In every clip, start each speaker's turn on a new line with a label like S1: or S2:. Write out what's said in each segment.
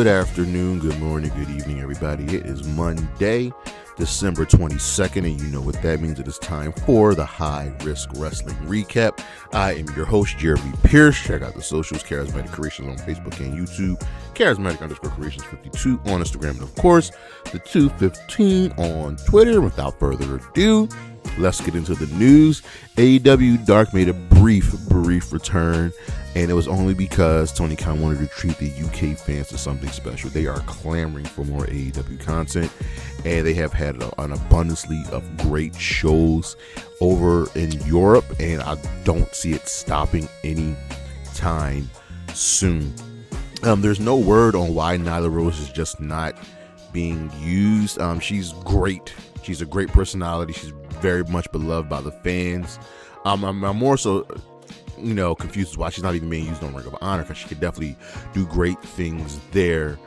S1: Good afternoon, good morning, good evening, everybody. It is Monday, December 22nd, and you know what that means. It is time for the High Risk Wrestling Recap. I am your host, Jeremy Pierce. Check out the socials, Charismatic Creations on Facebook and YouTube, Charismatic_Creations52 on Instagram, and of course, the 215 on Twitter. Without further ado, let's get into the news. AEW Dark made a brief return, and it was only because Tony Khan wanted to treat the UK fans to something special. They are clamoring for more AEW content, and they have had an abundance of great shows over in Europe, and I don't see it stopping any time soon. There's no word on why Nyla Rose is just not being used. She's great. She's a great personality. She's very much beloved by the fans. I'm more so, confused as why she's not even being used on Ring of Honor, because she could definitely do great things there.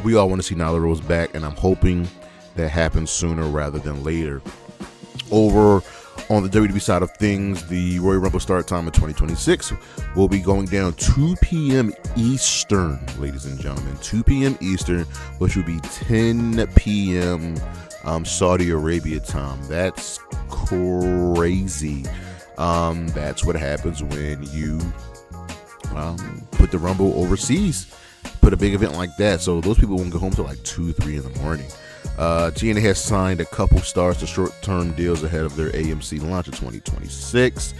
S1: We all want to see Nyla Rose back, and I'm hoping that happens sooner rather than later. Over on the WWE side of things, the Royal Rumble start time in 2026 will be going down 2 p.m. Eastern, ladies and gentlemen. 2 p.m. Eastern, which will be 10 p.m. Saudi Arabia time. That's crazy. That's what happens when you put the Rumble overseas, put a big event like that. So those people won't go home till like 2-3 in the morning. TNA has signed a couple stars to short-term deals ahead of their AMC launch in 2026.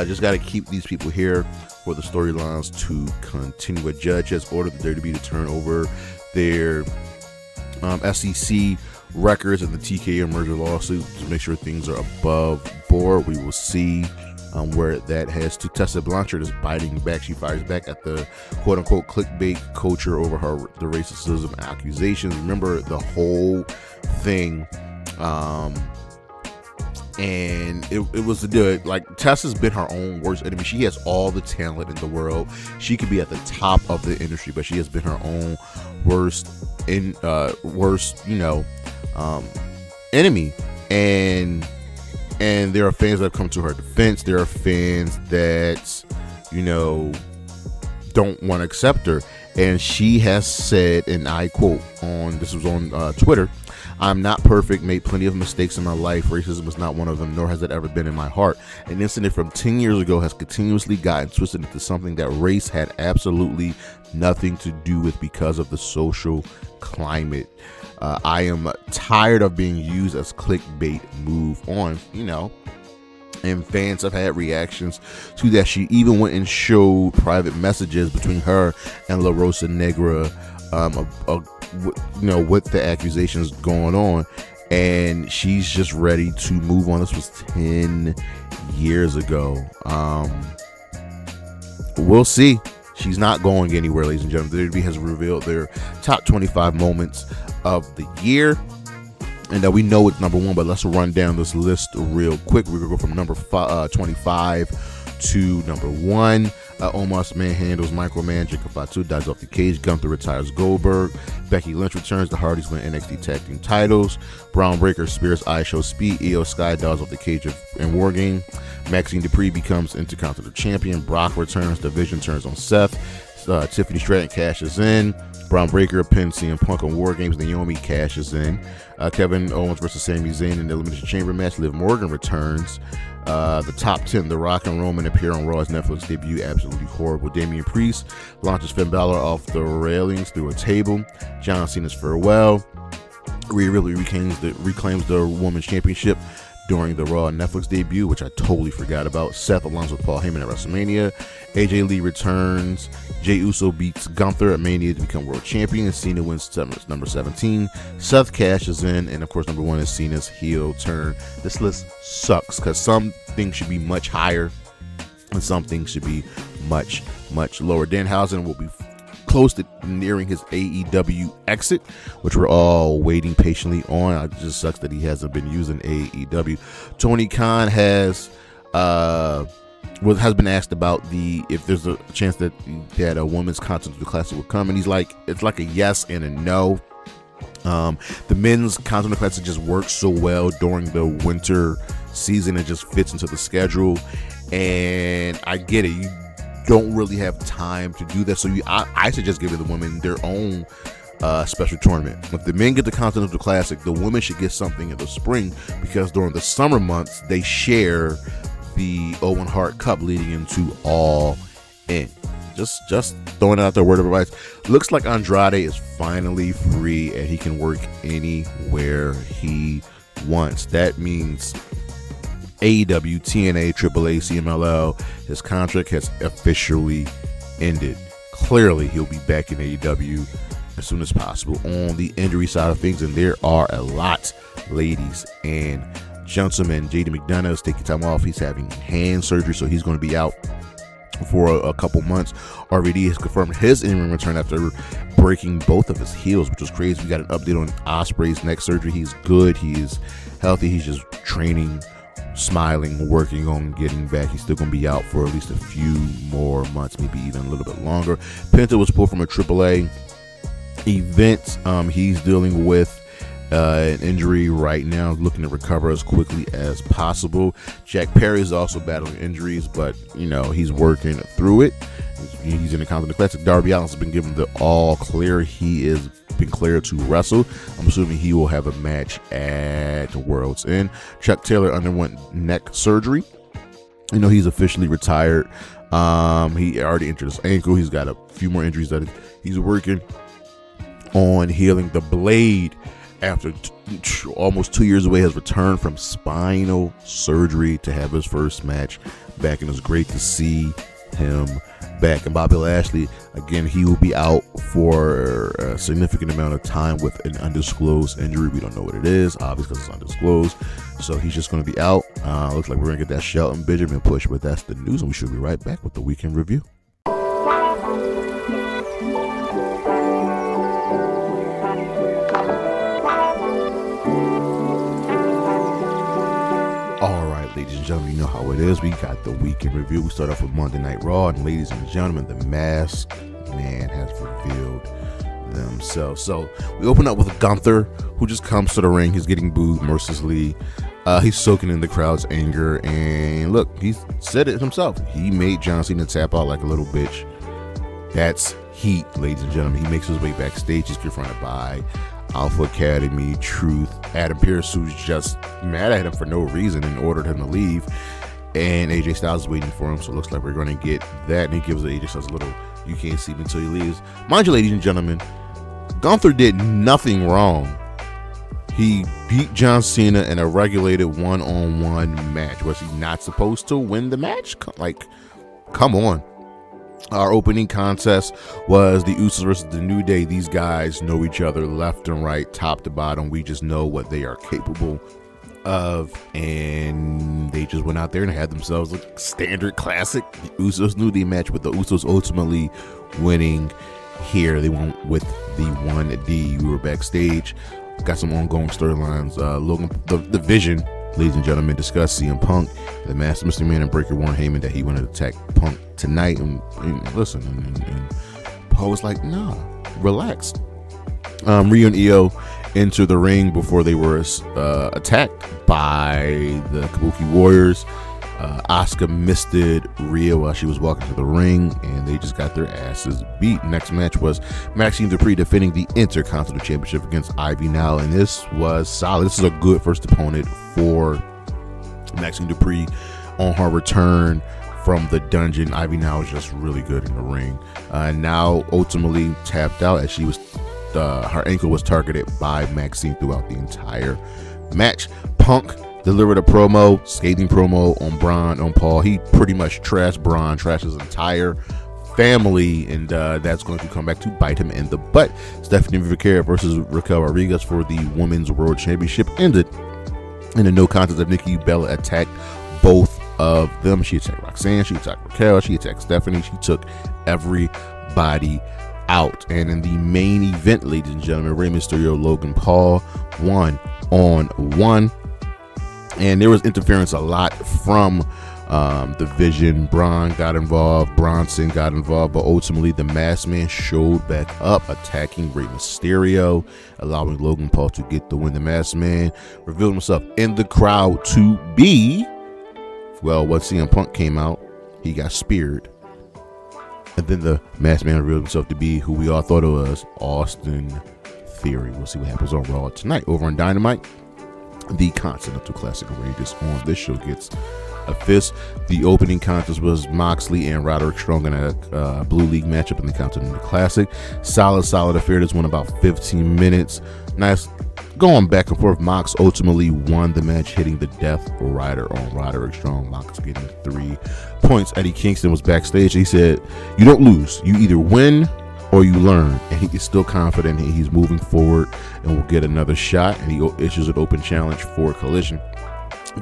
S1: Just got to keep these people here for the storylines to continue. A judge has ordered the WWE to turn over their SEC records and the TKO merger lawsuit to make sure things are above board. We will see where that has to. Tessa Blanchard is biting back. She fires back at the quote-unquote clickbait culture over the racism accusations. Remember the whole thing, and it was to do it. Like, Tessa's been her own worst enemy. She has all the talent in the world. She could be at the top of the industry, but she has been her own worst enemy. And there are fans that have come to her defense. There are fans that, don't want to accept her. And she has said, and I quote this was on Twitter, "I'm not perfect, made plenty of mistakes in my life. Racism is not one of them, nor has it ever been in my heart. An incident from 10 years ago has continuously gotten twisted into something that race had absolutely nothing to do with because of the social climate. I am tired of being used as clickbait. Move on," And fans have had reactions to that. She even went and showed private messages between her and La Rosa Negra, with the accusations going on, and she's just ready to move on. This was 10 years ago. We'll see. She's not going anywhere, ladies and gentlemen. The WWE has revealed their top 25 moments of the year, and we know it's number one, but let's run down this list real quick. We're going to go from number 25 to number 1. Omos manhandles micromanager Fatu, dives off the cage. Gunther retires Goldberg. Becky Lynch returns. The Hardys win NXT Tag Team titles. Braun Breaker spears ISHO Speed. Io Sky dives off the cage in War Game. Maxine Dupree becomes Intercontinental Champion. Brock returns. Division turns on Seth. Tiffany Stratton cashes in. Braun Breaker pins CM Punk on War Games. Naomi cashes in. Kevin Owens versus Sami Zayn in the Elimination Chamber match. Liv Morgan returns. The top 10, The Rock and Roman appear on Raw's Netflix debut. Absolutely horrible. Damian Priest launches Finn Balor off the railings through a table. John Cena's farewell. Rhea Ripley reclaims the Women's Championship during the Raw Netflix debut, which I totally forgot about. Seth aligns with Paul Heyman at WrestleMania. AJ Lee returns. Jey Uso beats Gunther at Mania to become world champion. Cena wins number 17. Seth cashes in, and of course number 1 is Cena's heel turn. This list sucks because some things should be much higher and some things should be much, much lower. Danhausen will be close to nearing his AEW exit, which we're all waiting patiently on. It just sucks that he hasn't been using AEW. Tony Khan has been asked about if there's a chance that a women's Continental Classic will come, and he's like, it's like a yes and a no. The men's Continental Classic just works so well during the winter season. It just fits into the schedule, and I get it. don't really have time to do that. So I suggest giving the women their own special tournament. If the men get the Continental Classic, the women should get something in the spring, because during the summer months they share the Owen Hart Cup leading into All In. Just throwing out there, word of advice. Looks like Andrade is finally free and he can work anywhere he wants. That means AEW, TNA, AAA, CMLL, his contract has officially ended. Clearly, he'll be back in AEW as soon as possible. On the injury side of things, and there are a lot, ladies and gentlemen, JD McDonough is taking time off. He's having hand surgery, so he's going to be out for a couple months. RVD has confirmed his in-ring return after breaking both of his heels, which was crazy. We got an update on Ospreay's neck surgery. He's good. He is healthy. He's just training, smiling, working on getting back. He's still going to be out for at least a few more months, maybe even a little bit longer. Penta was pulled from a AAA event. He's dealing with an injury right now, looking to recover as quickly as possible. Jack Perry is also battling injuries, but he's working through it. He's in the Continental Classic. Darby Allin's been given the all clear. He is been cleared to wrestle. I'm assuming he will have a match at World's End. Chuck Taylor underwent neck surgery. He's officially retired. He already injured his ankle. He's got a few more injuries that he's working on healing. The Blade, after almost 2 years away, has returned from spinal surgery to have his first match back, and it's great to see him back. And Bobby Lashley, again, he will be out for a significant amount of time with an undisclosed injury. We don't know what it is, obviously, because it's undisclosed. So he's just going to be out. Looks like we're going to get that Shelton Benjamin push, but that's the news, and we should be right back with the weekend review. Ladies and gentlemen, you know how it is. We got the weekend review. We start off with Monday Night Raw, and ladies and gentlemen, the Masked Man has revealed themselves. So we open up with Gunther, who just comes to the ring. He's getting booed mercilessly. He's soaking in the crowd's anger, and look, he said it himself. He made John Cena tap out like a little bitch. That's heat, ladies and gentlemen. He makes his way backstage. He's confronted by Alpha Academy, Truth, Adam Pearce, who's just mad at him for no reason and ordered him to leave, and AJ Styles is waiting for him. So it looks like we're going to get that, and he gives AJ Styles a little "you can't see me until he leaves." Mind you, ladies and gentlemen, Gunther did nothing wrong. He beat John Cena in a regulated one-on-one match. Was he not supposed to win the match? Come on. Our opening contest was the Usos versus the New Day. These guys know each other left and right, top to bottom. We just know what they are capable of, and they just went out there and had themselves a standard classic the Usos New Day match, with the Usos ultimately winning here. They went with the 1D. We were backstage, got some ongoing storylines. Logan, the Vision, ladies and gentlemen, discussed CM Punk, the Master Mr. Man, and Breaker warned Heyman that he wanted to attack Punk tonight. And listen, and Paul was like, no, relax. Ryo and Io enter the ring before they were attacked by the Kabuki Warriors. Asuka misted Ryo while she was walking to the ring, and they just got their asses beat. Next match was Maxine Dupree defending the Intercontinental Championship against Ivy Now, and this was solid. This is a good first opponent for Maxine Dupree on her return from the dungeon. Ivy Now is just really good in the ring. Now ultimately tapped out as she was her ankle was targeted by Maxine throughout the entire match. Punk delivered a scathing promo on Braun, on Paul. He pretty much trashed Braun, trashed his entire family, and that's going to come back to bite him in the butt. Stephanie Vaquera versus Raquel Rodriguez for the Women's World Championship ended in a no contest of Nikki Bella attacked both of them. She attacked Roxanne, she attacked Raquel, she attacked Stephanie. She took everybody out. And in the main event, ladies and gentlemen, Rey Mysterio, Logan Paul, 1-on-1. And there was interference a lot from the Vision. Braun got involved, Bronson got involved, but ultimately the Masked Man showed back up, attacking Rey Mysterio, allowing Logan Paul to get the win. The Masked Man revealed himself in the crowd to be, well, when CM Punk came out, he got speared And then the masked man revealed himself to be who we all thought it was, Austin Theory. We'll see what happens on Raw tonight. Over on Dynamite, the Continental Classic rages on. This show gets a fist. The opening contest was Moxley and Roderick Strong in a Blue League matchup in the Continental Classic. Solid affair. This went about 15 minutes. Nice going back and forth. Mox ultimately won the match, hitting the Death Rider on Roderick Strong. Mox getting 3 points. Eddie Kingston was backstage. He said, "You don't lose. You either win or you learn." And he is still confident. He's moving forward and will get another shot. And he issues an open challenge for Collision.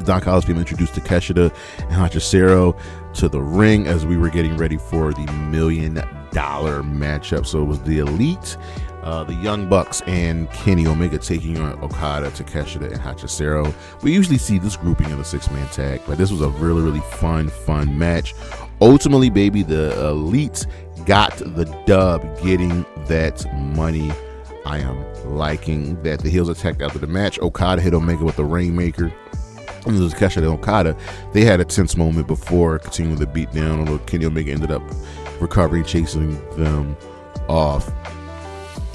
S1: Don Callis being introduced to Takeshita and Hachicero to the ring as we were getting ready for the $1 million matchup. So it was the Elite, the Young Bucks, and Kenny Omega taking on Okada, Takeshita, and Hachicero. We usually see this grouping in the 6-man tag, but this was a really fun match. Ultimately, baby, the Elite got the dub, getting that money. I am liking that the heels attacked after the match. Okada hit Omega with the Rainmaker. And it was Takeshita and Okada. They had a tense moment before continuing the beat down, although Kenny Omega ended up recovering, chasing them off.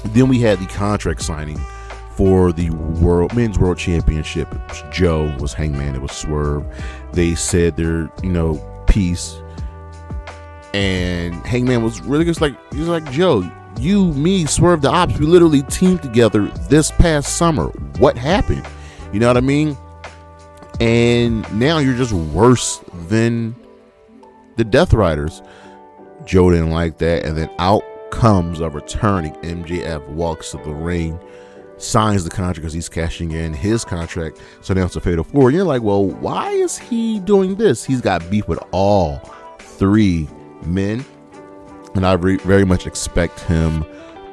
S1: Then we had the contract signing for the men's world championship. Joe was Hangman, it was Swerve. They said their piece, and Hangman was really just he's like, "Joe, you, me, Swerve the Ops, we literally teamed together this past summer. What happened?" You know what I mean? And now you're just worse than the Death Riders. Joe didn't like that, and then out comes a returning MJF, walks to the ring, signs the contract because he's cashing in his contract. So now it's a fatal 4. And you're like, well, why is he doing this? He's got beef with all 3 men, and I very much expect him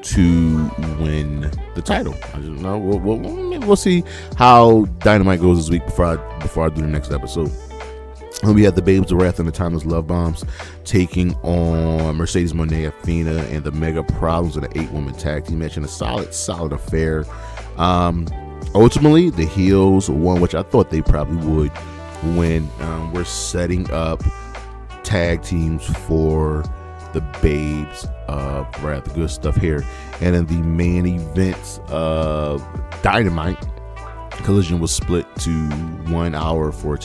S1: to win the title. I just know we'll see how Dynamite goes this week before I do the next episode. And we had the Babes of Wrath and the Timeless Love Bombs taking on Mercedes Moné, Athena, and the Mega Problems in an 8-woman tag team match in a solid affair. Ultimately, the heels won, which I thought they probably would win. We're setting up tag teams for the Babes of Wrath. Good stuff here. And in the main event of Dynamite, Collision was split to 1 hour for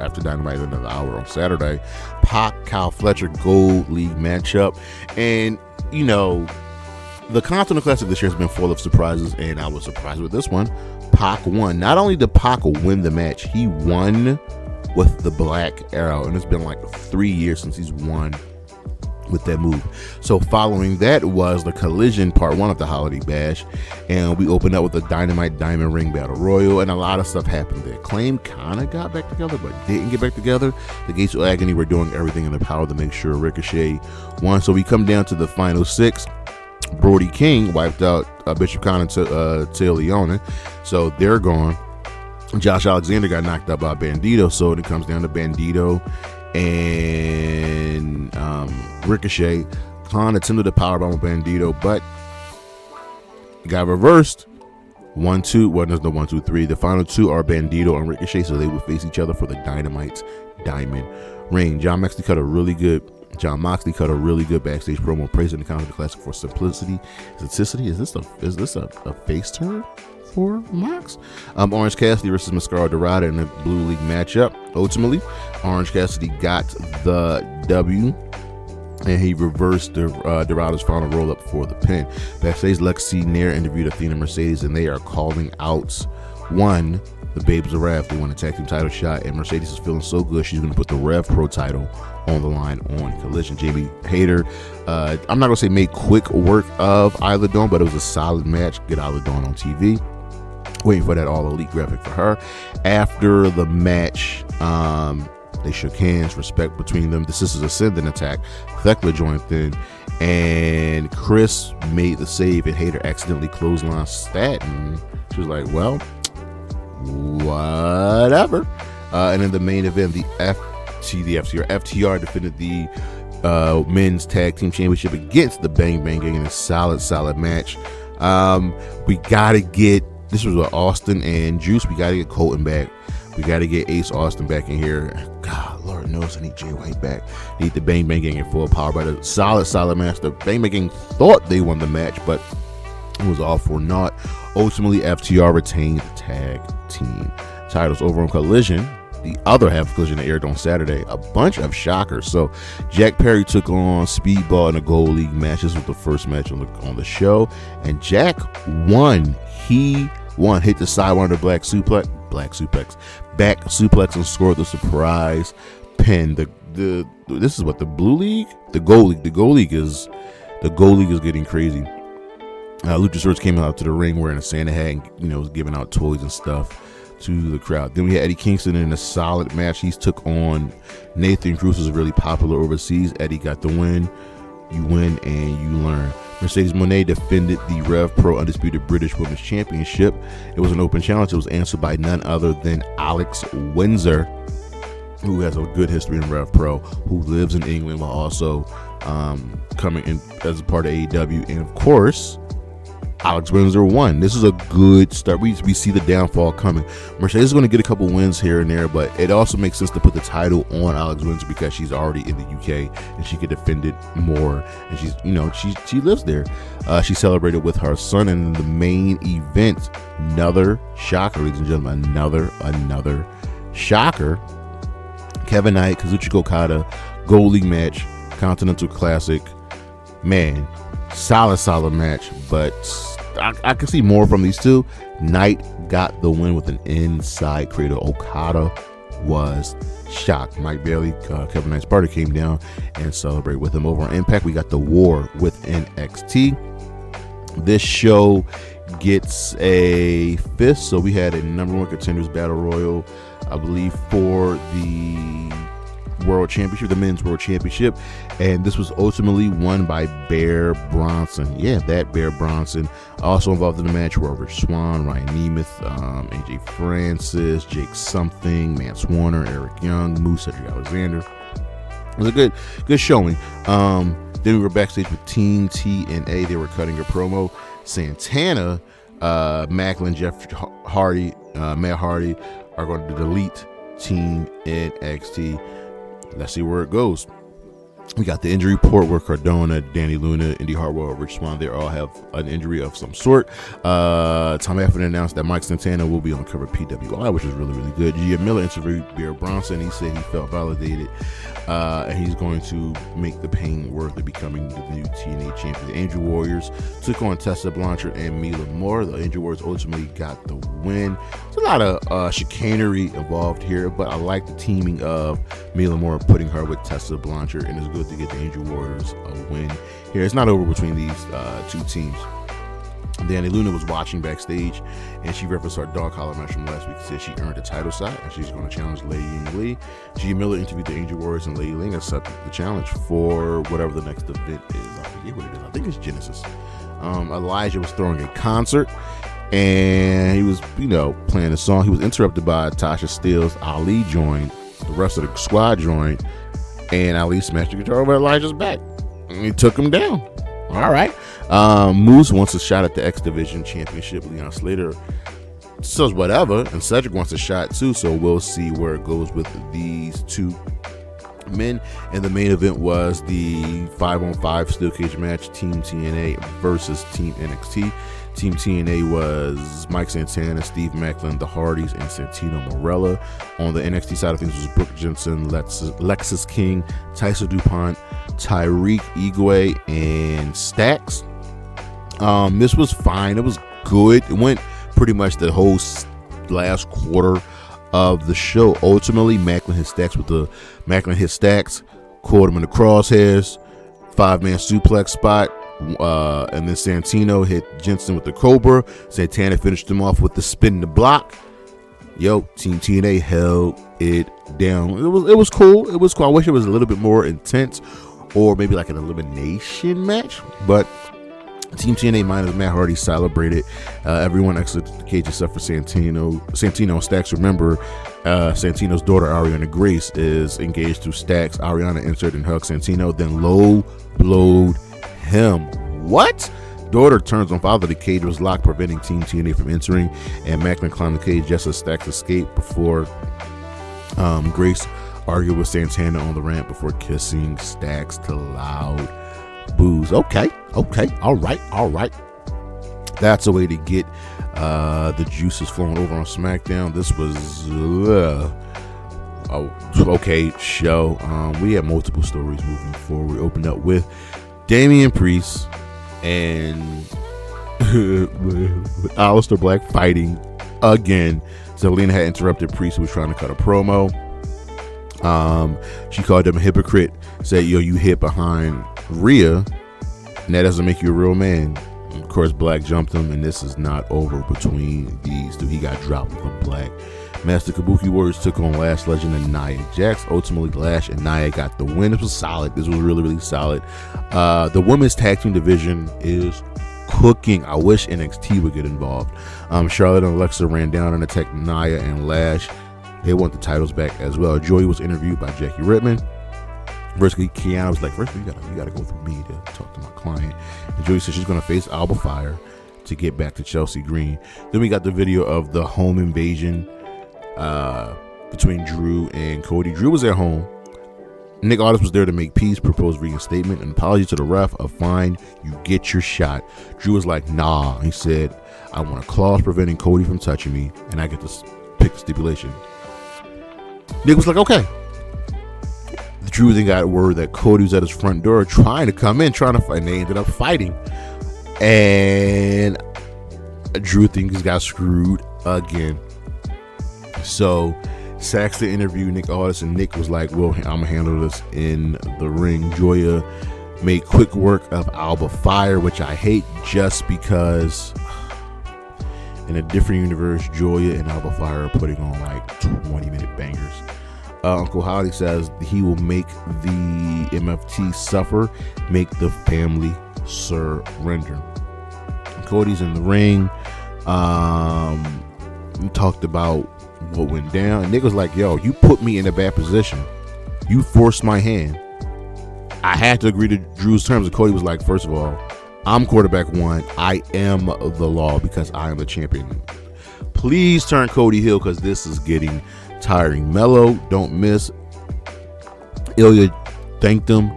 S1: after Dynamite, another hour on Saturday. Pac, Kyle Fletcher Gold League matchup. And the Continental Classic this year has been full of surprises, and I was surprised with this one. Pac won. Not only did Pac win the match, he won with the Black Arrow, and it's been like 3 years since he's won with that move. So following that was the Collision Part 1 of the Holiday Bash, and we opened up with the Dynamite Diamond Ring Battle Royal, and a lot of stuff happened there. Claim kind of got back together, but didn't get back together. The Gates of Agony were doing everything in their power to make sure Ricochet won. So we come down to the final 6. Brody King wiped out Bishop Khan and Teo Leone, so they're gone. Josh Alexander got knocked out by Bandito, so it comes down to Bandito and Ricochet. Khan attempted to powerbomb with Bandito, but it got reversed. 1, 2. Well, there's no 1, 2, 3. The final 2 are Bandito and Ricochet, so they will face each other for the Dynamite Diamond Ring. John Moxley cut a really good backstage promo praising the Continental Classic for simplicity. Is this a face turn for Mox? Orange Cassidy versus Mascara Dorada in the Blue League matchup. Ultimately, Orange Cassidy got the W, and he reversed Dorada's final roll up for the pin. Backstage, Lexi Nair interviewed Athena Mercedes, and they are calling out the Babes of Wrath. They want a tag team title shot, and Mercedes is feeling so good she's going to put the Rev Pro title on the line on Collision. Jamie Hayter, I'm not going to say made quick work of Isla Dawn, but it was a solid match. Get Isla Dawn on TV. Waiting for that All Elite graphic for her. After the match, they shook hands, respect between them. The Sisters Ascendant attack. Thekla joined in, and Chris made the save, and Hayter accidentally clotheslined Stat, and she was like, well, whatever. And in the main event, the FTR defended the men's tag team championship against the Bang Bang Gang in a solid match. We gotta get, this was with Austin and Juice, we gotta get Colton back. We gotta get Ace Austin back in here. God, Lord knows I need Jay White back. Need the Bang Bang Gang in full power by the solid match. The Bang Bang Gang thought they won the match, but it was all for naught. Ultimately, FTR retained the tag team titles over on Collision. The other half of Collision that aired on Saturday, a bunch of shockers. So Jack Perry took on Speedball in a Gold League match. This was the first match on the show, and Jack won. He won, hit the side under back suplex, and scored the surprise pin. This is what the Blue League, the Gold League. The Gold League is getting crazy. Luchasaurus came out to the ring wearing a Santa hat and was giving out toys and stuff to the crowd. Then we had Eddie Kingston in a solid match. He took on Nathan Cruz, who's really popular overseas. Eddie got the win. You win and you learn. Mercedes Moné defended the Rev Pro Undisputed British Women's Championship. It was an open challenge. It was answered by none other than Alex Windsor, who has a good history in Rev Pro, who lives in England while also coming in as a part of AEW. And of course, Alex Windsor won. This is a good start. We see the downfall coming. Mercedes is going to get a couple wins here and there, but it also makes sense to put the title on Alex Windsor because she's already in the UK and she could defend it more. And she lives there. She celebrated with her son in the main event. Another shocker, ladies and gentlemen. Another shocker. Kevin Knight, Kazuchika Okada, Gold League match, Continental Classic. Man, solid match, but I can see more from these two. Knight got the win with an inside cradle. Okada was shocked. Mike Bailey, Kevin Knight's partner, came down and celebrated with him. Over on Impact, we got the War with NXT. This show gets a fifth, so we had a number one contenders battle royal, I believe, for the World Championship, the Men's World Championship, and this was ultimately won by Bear Bronson. Yeah, that Bear Bronson. Also involved in the match were Rich Swann, Ryan Nemeth, AJ Francis, Jake Something, Mance Warner, Eric Young, Moose, Cedric Alexander. It was a good showing. Then we were backstage with Team TNA. They were cutting a promo. Santana, Macklin, Jeff Hardy, Matt Hardy are going to delete Team NXT. Let's see where it goes. We got the injury report where Cardona, Danny Luna, Indy Hartwell, Rich Swann, they all have an injury of some sort. Tom Effin announced that Mike Santana will be on the cover of PWI, which is really good. Gia Miller interviewed Bear Bronson. He said he felt validated, and he's going to make the pain worth it, becoming the new TNA champion. The Angel Warriors took on Tessa Blanchard and Mila Moore. The Angel Warriors ultimately got the win. There's a lot of chicanery involved here, but I like the teaming of Mila Moore, putting her with Tessa Blanchard, and it's good to get the Angel Warriors a win here. It's not over between these two teams. Danny Luna was watching backstage, and she referenced our dog collar match from last week. Said she earned a title shot, and she's going to challenge Lei Ying Lee. Gia Miller interviewed the Angel Warriors, and Lei Ying accepted the challenge for whatever the next event is. I forget what it is. I think it's Genesis. Elijah was throwing a concert, and he was, playing a song. He was interrupted by Tasha Steelz. Ali joined. The rest of the squad joined, and Ali smashed the guitar over Elijah's back, and he took him down. All right. Moose wants a shot at the X Division Championship. Leon Slater says whatever, and Cedric wants a shot too, so we'll see where it goes with these two men. And the main event was the 5-on-5 steel cage match, Team TNA versus Team NXT. Team TNA was Mike Santana, Steve Macklin, the Hardys, and Santino Marella. On the NXT side of things was Brooke Jensen, Lexus King, Tyson DuPont, Tyreek Igwe, and Stax. This was fine. It was good. It went pretty much the whole last quarter of the show. Ultimately, Macklin hit Stax, caught him in the crosshairs, 5-man suplex spot. And then Santino hit Jensen with the Cobra. Santana finished him off with the spin the block. Team TNA held it down. It was cool. It was cool. I wish it was a little bit more intense, or maybe like an elimination match. But Team TNA minus Matt Hardy celebrated. Everyone exited the cage except for Santino and Stax. Remember, Santino's daughter Ariana Grace is engaged to Stax. Ariana entered and hugged Santino, then low blowed him. What? Daughter turns on father. The cage was locked, preventing Team TNA from entering, and Macklin climbed the cage just as Stax escaped before Grace Argued with Santana on the ramp before kissing Stacks to loud boos. Okay, all right. That's a way to get the juices flowing over on SmackDown. This was okay show. We had multiple stories moving forward. We opened up with Damian Priest and Aleister Black fighting again. Zelina had interrupted Priest, who was trying to cut a promo. She called him a hypocrite, said, yo, you hid behind Rhea, and that doesn't make you a real man. And of course, Black jumped him, and this is not over between these two. He got dropped from Black. Master Kabuki Warriors took on Lash Legend and Nia Jax. Ultimately, Lash and Nia got the win. This was solid. This was really, really solid. The women's tag team division is cooking. I wish NXT would get involved. Charlotte and Alexa ran down and attacked Nia and Lash. They want the titles back as well. Joey was interviewed by Jackie Rittman. First, Kiana was like, first, you gotta go through me to talk to my client. And Joey said she's gonna face Alba Fire to get back to Chelsea Green. Then we got the video of the home invasion between Drew and Cody. Drew was at home. Nick Aldis was there to make peace, propose reinstatement, and apology to the ref. A fine, you get your shot. Drew was like, nah. He said, I want a clause preventing Cody from touching me, and I get to pick the stipulation. Nick was like, okay. Drew then got word that Cody was at his front door trying to come in, trying to fight, and they ended up fighting. And Drew thinks he got screwed again. So Saxton interviewed Nick Aldis, and Nick was like, well, I'm going to handle this in the ring. Joya made quick work of Alba Fire, which I hate just because in a different universe, Joya and Alba Fire are putting on like 20-minute bangers. Uncle Howdy says he will make the MFT suffer, make the family surrender. Cody's in the ring. We talked about what went down, and Nick was like, yo, you put me in a bad position. You forced my hand. I had to agree to Drew's terms. And Cody was like, first of all, I'm quarterback one. I am the law because I am the champion. Please turn Cody heel because this is getting tiring. Mello, don't miss. Ilya thanked them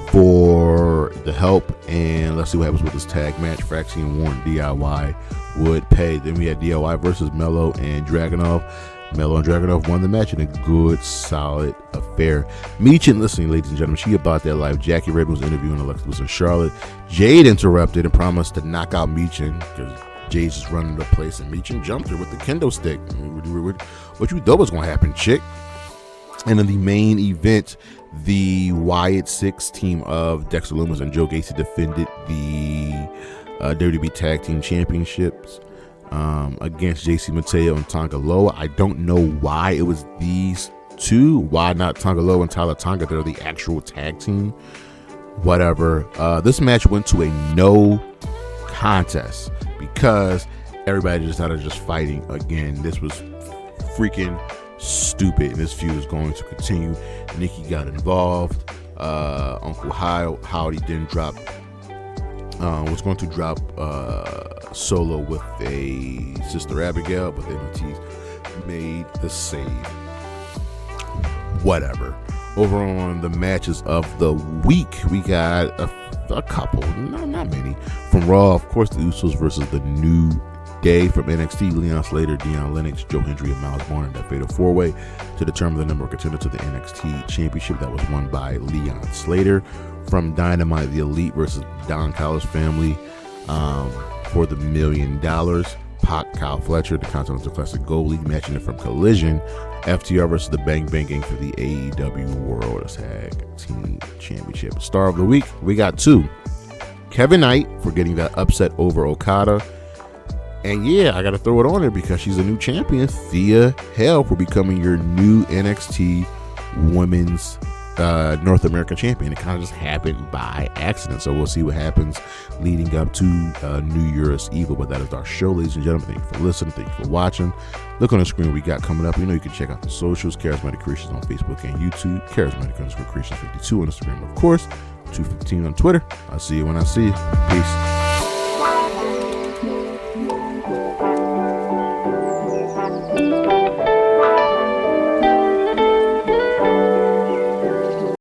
S1: for the help, and let's see what happens with this tag match. Fraxy and Warren DIY would pay. Then we had DIY versus Mello and Dragunov. Mello and Dragunov won the match in a good, solid affair. Meechin listening, ladies and gentlemen. She about that life. Jackie Raven was interviewing Alexa Bliss and Charlotte. Jade interrupted and promised to knock out Meechin because Jade's just running the place, and Meechin jumped her with the kendo stick. What you thought was going to happen, chick? And in the main event, the Wyatt Six team of Dexter Lumis and Joe Gacy defended the WWE Tag Team Championships against JC Mateo and Tonga Loa. I don't know why it was these two. Why not Tonga Loa and Tyler Tonga? They're the actual tag team. Whatever. This match went to a no contest because everybody just started just fighting again. This was freaking stupid, and this feud is going to continue. Nikki got involved. Uncle Howdy didn't drop. Was going to drop Solo with a Sister Abigail, but then MT made the save. Whatever. Over on the matches of the week, we got a couple, not many. From Raw, of course, the Usos versus the New Day. From NXT, Leon Slater, Dion, Lennox, Joe Hendry, and Myles Borne in that fatal four-way to determine the number one contender to the NXT Championship. That was won by Leon Slater. From Dynamite, the Elite versus Don Callis family for the $1 million. Pac, Kyle Fletcher, the Continental Classic Gold League, matching it from Collision. FTR versus the Bang Bang Gang for the AEW World Tag Team Championship. Star of the week, we got two. Kevin Knight for getting that upset over Okada. And yeah, I got to throw it on there because she's a new champion. Thea Hale for becoming your new NXT Women's North American champion. It kind of just happened by accident, so we'll see what happens leading up to New Year's Evil. But that is our show, ladies and gentlemen. Thank you for listening. Thank you for watching. Look on the screen what we got coming up. You know you can check out the socials. Charismatic Creations on Facebook and YouTube. Charismatic_Creations 52 on Instagram, of course. 215 on Twitter. I'll see you when I see you. Peace.